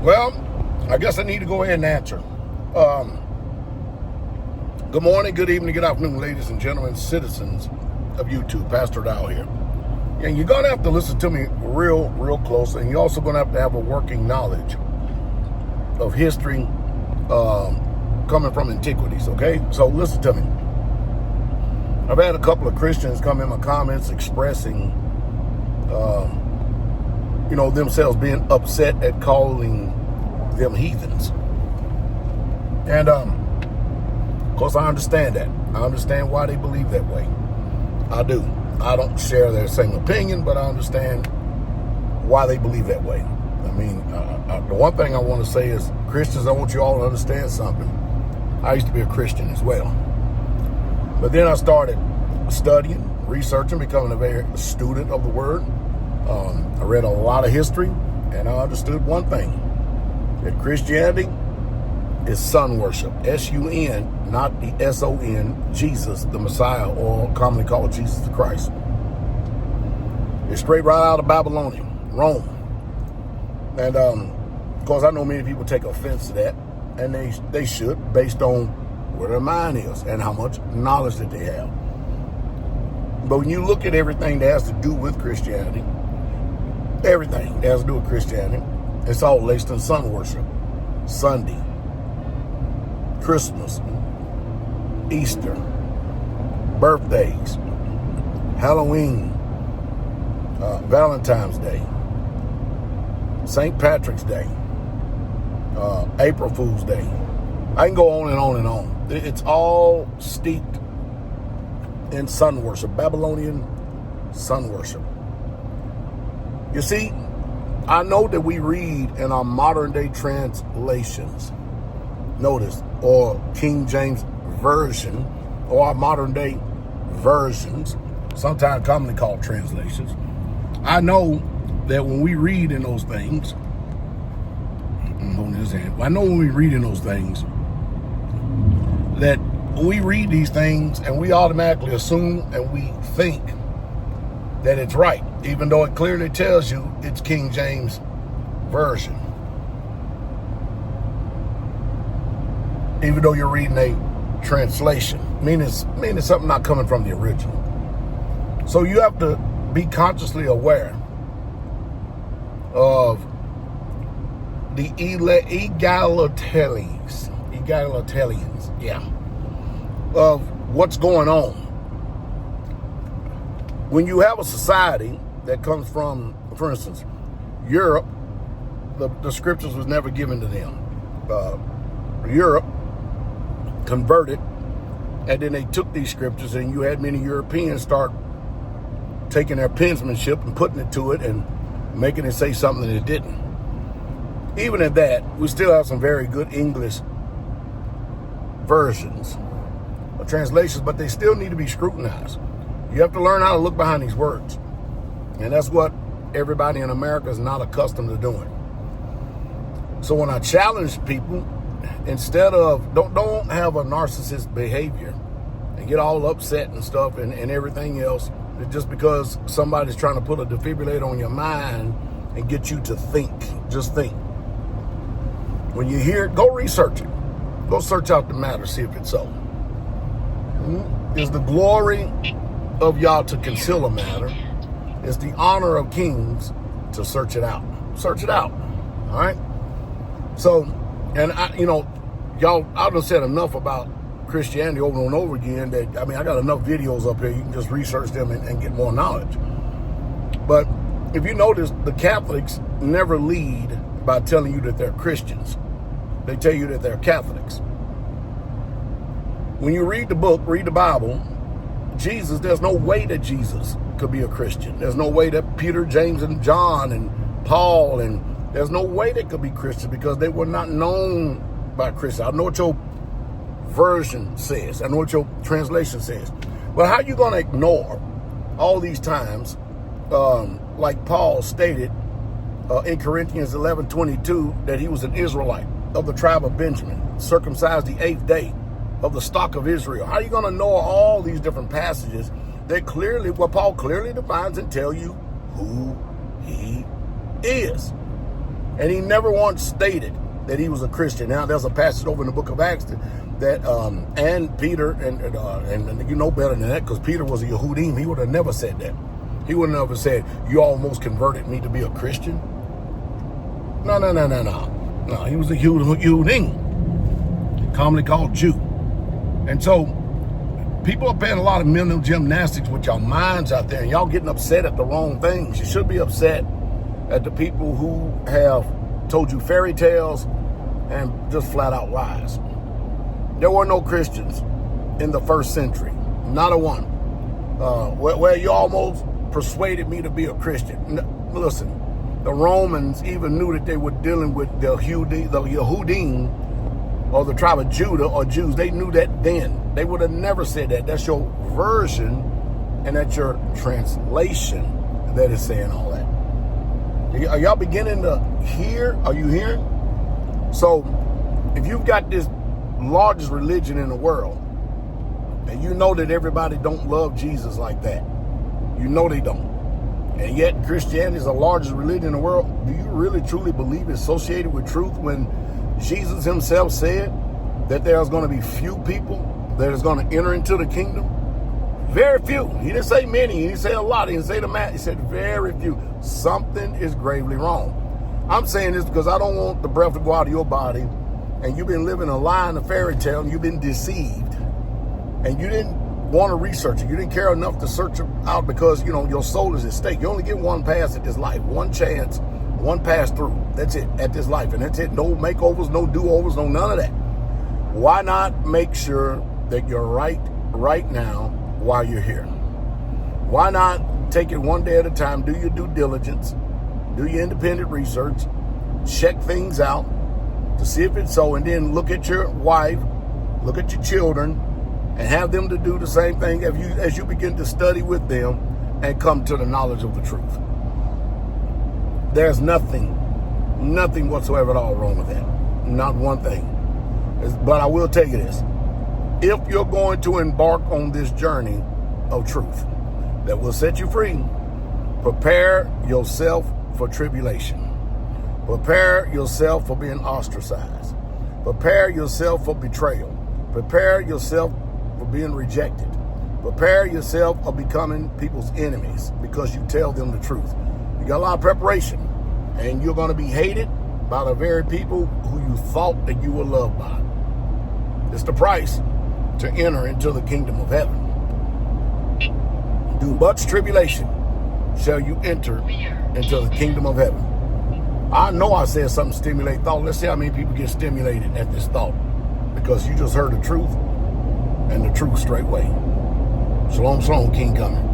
Well, I guess I need to go ahead and answer. Good morning, good evening, good afternoon, ladies and gentlemen, citizens of YouTube. Pastor Dowell here. And you're going to have to listen to me real close, and you're also going to have a working knowledge of history coming from antiquities, okay? So listen to me. I've had a couple of Christians come in my comments expressing, themselves being upset at calling them heathens. And, of course, I understand that. I understand why they believe that way. I do. I don't share their same opinion, but I understand why they believe that way. I mean, the one thing I want to say is, Christians, I want you all to understand something. I used to be a Christian as well. But then I started studying, researching, becoming a very student of the Word. I read a lot of history, and I understood one thing, that Christianity is son worship. S-U-N, not the S-O-N, Jesus, the Messiah, or commonly called Jesus the Christ. It's straight right out of Babylonian, Rome. And, of course, I know many people take offense to that, and they should, based on where their mind is and how much knowledge that they have. But when you look at everything that has to do with Christianity, everything that has to do with Christianity, it's all laced in sun worship. Sunday, Christmas, Easter, birthdays, Halloween, Valentine's Day, St. Patrick's Day, April Fool's Day. I can go on and on and on. It's all steeped in sun worship, Babylonian sun worship. You see, I know that we read in our modern day translations, notice, or King James Version, or our modern day versions, sometimes commonly called translations. I know that when we read in those things, that we read these things and we automatically assume and we think that it's right, even though it clearly tells you it's King James Version. Even though you're reading a translation, meaning something not coming from the original. So you have to be consciously aware of the egalitarians, of what's going on. When you have a society that comes from, for instance, Europe, the scriptures was never given to them. Europe converted, and then they took these scriptures, and you had many Europeans start taking their penmanship and putting it to it and making it say something that it didn't. Even at that, we still have some very good English versions or translations, but they still need to be scrutinized. You have to learn how to look behind these words. And that's what everybody in America is not accustomed to doing. So when I challenge people, instead of, don't have a narcissist behavior and get all upset and stuff and everything else, just because somebody's trying to put a defibrillator on your mind and get you to think. Just think. When you hear it, go research it. Go search out the matter, see if it's so. Is the glory of y'all to conceal a matter? It's the honor of kings to search it out. Search it out. All right? So, and y'all, I've done said enough about Christianity over and over again that, I got enough videos up here. You can just research them and get more knowledge. But if you notice, the Catholics never lead by telling you that they're Christians. They tell you that they're Catholics. When you read the book, read the Bible, Jesus, there's no way that Jesus could be a Christian. There's no way that Peter, James, and John, and Paul, and there's no way they could be Christians because they were not known by Christians. I know what your version says. I know what your translation says. But how are you going to ignore all these times, like Paul stated in Corinthians 11:22, that he was an Israelite of the tribe of Benjamin, circumcised the 8th day, of the stock of Israel? How are you going to know all these different passages that clearly, well, Paul clearly defines and tell you who he is? And he never once stated that he was a Christian. Now, there's a passage over in the book of Acts that and Peter, and you know better than that, because Peter was a Yehudim. He would have never said that. He would have never said, you almost converted me to be a Christian. No. No, he was a Yehudim, commonly called Jew. And so people are playing a lot of mental gymnastics with your minds out there, and y'all getting upset at the wrong things. You should be upset at the people who have told you fairy tales and just flat out lies. There were no Christians in the first century, not a one. Where you almost persuaded me to be a Christian. Listen, the Romans even knew that they were dealing with the Yehudim, or the tribe of Judah, or Jews. They knew that then. They would have never said that. That's your version, and that's your translation that is saying all that. Are y'all beginning to hear? Are you hearing? So, if you've got this largest religion in the world, and you know that everybody don't love Jesus like that, you know they don't, and yet Christianity is the largest religion in the world, do you really truly believe it's associated with truth when Jesus himself said that there's going to be few people that is going to enter into the kingdom? Very few. He didn't say many. He didn't say a lot. He didn't say the math. He said very few. Something is gravely wrong. I'm saying this because I don't want the breath to go out of your body, and you've been living a lie and a fairy tale, and you've been deceived, and you didn't want to research it. You didn't care enough to search it out because, you know, your soul is at stake. You only get one pass at this life, one chance, one pass through. That's it, at this life, and that's it. No makeovers, no do-overs, no none of that. Why not make sure that you're right now while you're here? Why not take it one day at a time, do your due diligence, do your independent research, check things out to see if it's so, and then look at your wife, look at your children, and have them to do the same thing as you begin to study with them and come to the knowledge of the truth. There's nothing whatsoever at all wrong with that. Not one thing. But I will tell you this. If you're going to embark on this journey of truth that will set you free, prepare yourself for tribulation. Prepare yourself for being ostracized. Prepare yourself for betrayal. Prepare yourself for being rejected. Prepare yourself for becoming people's enemies because you tell them the truth. You got a lot of preparation, and you're going to be hated by the very people who you thought that you were loved by. It's the price to enter into the kingdom of heaven. Through much tribulation shall you enter into the kingdom of heaven. I know I said something to stimulate thought. Let's see how many people get stimulated at this thought, because you just heard the truth, and the truth straightway. Shalom, shalom, King coming.